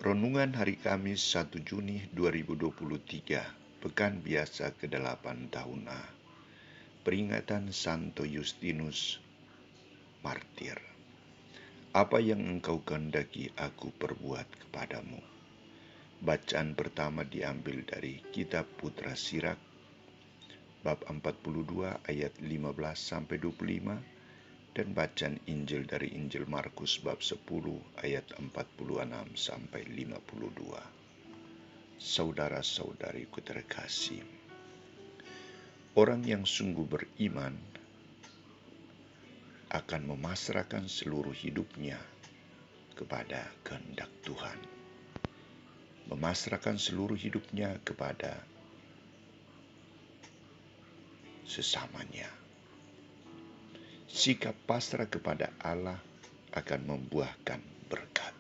Renungan hari Kamis 1 Juni 2023, Pekan Biasa ke-8 tahun A. Peringatan Santo Justinus, Martir. Apa yang engkau kehendaki aku perbuat kepadamu? Bacaan pertama diambil dari Kitab Putra Sirak, bab 42 ayat 15-25, dan bacaan Injil dari Injil Markus bab 10 ayat 46-52. Saudara-saudariku terkasih, orang yang sungguh beriman akan memasrahkan seluruh hidupnya kepada kehendak Tuhan, memasrahkan seluruh hidupnya kepada sesamanya. Sikap pasrah kepada Allah akan membuahkan berkat.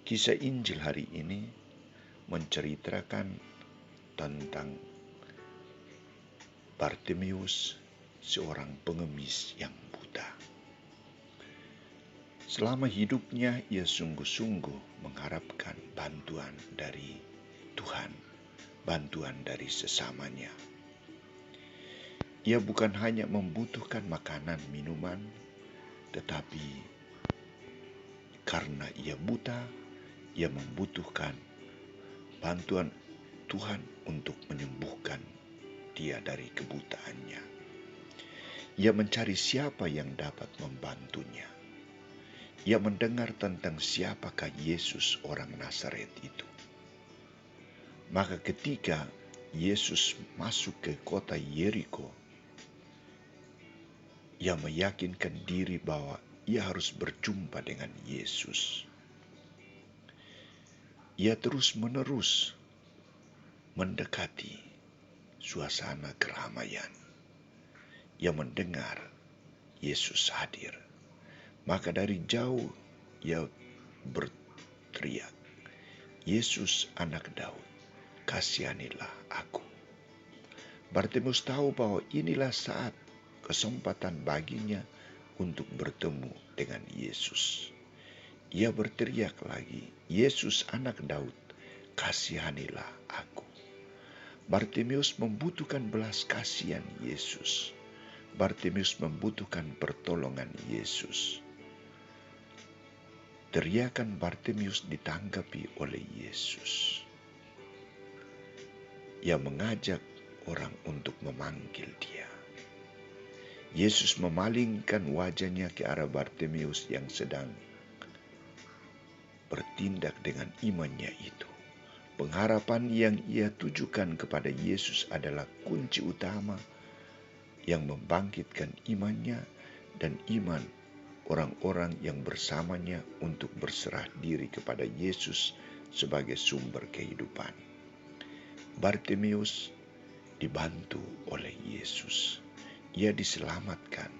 Kisah Injil hari ini menceritakan tentang Bartimeus, seorang pengemis yang buta. Selama hidupnya ia sungguh-sungguh mengharapkan bantuan dari Tuhan, bantuan dari sesamanya. Ia bukan hanya membutuhkan makanan, minuman, tetapi karena ia buta, ia membutuhkan bantuan Tuhan untuk menyembuhkan dia dari kebutaannya. Ia mencari siapa yang dapat membantunya. Ia mendengar tentang siapakah Yesus orang Nazaret itu. Maka ketika Yesus masuk ke kota Yeriko, ia meyakinkan diri bahwa ia harus berjumpa dengan Yesus. Ia terus-menerus mendekati suasana keramaian. Ia mendengar Yesus hadir. Maka dari jauh ia berteriak, "Yesus anak Daud, kasihanilah aku." Bartimeus tahu bahwa inilah saat kesempatan baginya untuk bertemu dengan Yesus. Ia berteriak lagi, "Yesus anak Daud, kasihanilah aku." Bartimeus membutuhkan belas kasihan Yesus. Bartimeus membutuhkan pertolongan Yesus. Teriakan Bartimeus ditanggapi oleh Yesus. Ia mengajak orang untuk memanggil dia. Yesus memalingkan wajahnya ke arah Bartimeus yang sedang bertindak dengan imannya itu. Pengharapan yang ia tujukan kepada Yesus adalah kunci utama yang membangkitkan imannya dan iman orang-orang yang bersamanya untuk berserah diri kepada Yesus sebagai sumber kehidupan. Bartimeus dibantu oleh Yesus. Ia diselamatkan,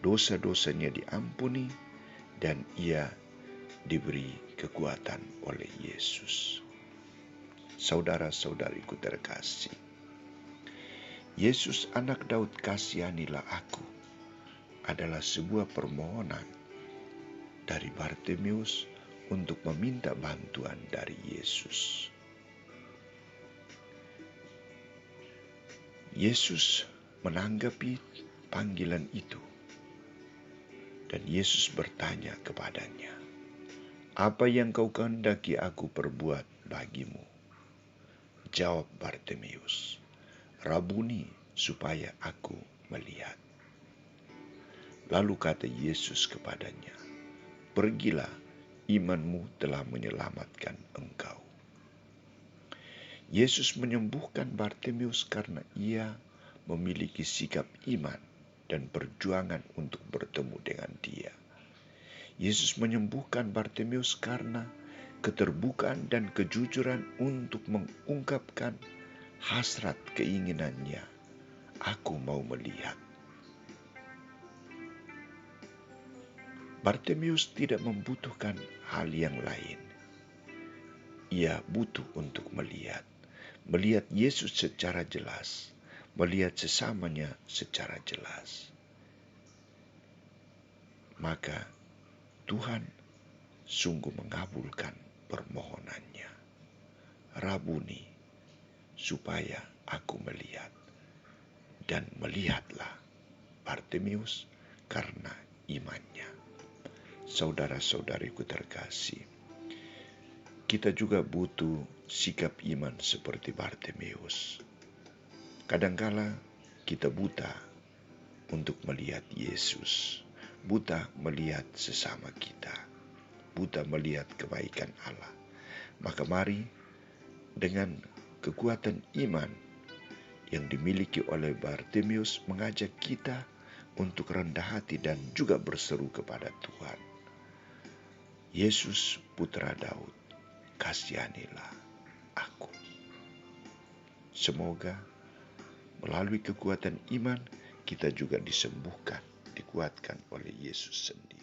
dosa-dosanya diampuni, dan ia diberi kekuatan oleh Yesus. Saudara-saudariku terkasih, Yesus anak Daud, kasihanilah aku adalah sebuah permohonan dari Bartimeus untuk meminta bantuan dari Yesus. Yesus menanggapi panggilan itu dan Yesus bertanya kepadanya, "Apa yang kau kehendaki aku perbuat bagimu?" Jawab Bartimeus, "Rabuni, supaya aku melihat." Lalu kata Yesus kepadanya, "Pergilah, imanmu telah menyelamatkan engkau." Yesus menyembuhkan Bartimeus karena ia memiliki sikap iman dan perjuangan untuk bertemu dengan dia. Yesus menyembuhkan Bartimeus karena keterbukaan dan kejujuran untuk mengungkapkan hasrat keinginannya. "Aku mau melihat." Bartimeus tidak membutuhkan hal yang lain. Ia butuh untuk melihat Yesus secara jelas, melihat sesamanya secara jelas. Maka Tuhan sungguh mengabulkan permohonannya. Rabuni, supaya aku melihat. Dan melihatlah Bartimeus karena imannya. Saudara-saudariku terkasih, kita juga butuh sikap iman seperti Bartimeus. Kadangkala kita buta untuk melihat Yesus, buta melihat sesama kita, buta melihat kebaikan Allah. Maka mari dengan kekuatan iman yang dimiliki oleh Bartimeus mengajak kita untuk rendah hati dan juga berseru kepada Tuhan. Yesus Putra Daud, kasihanilah aku. Semoga melalui kekuatan iman kita juga disembuhkan, dikuatkan oleh Yesus sendiri.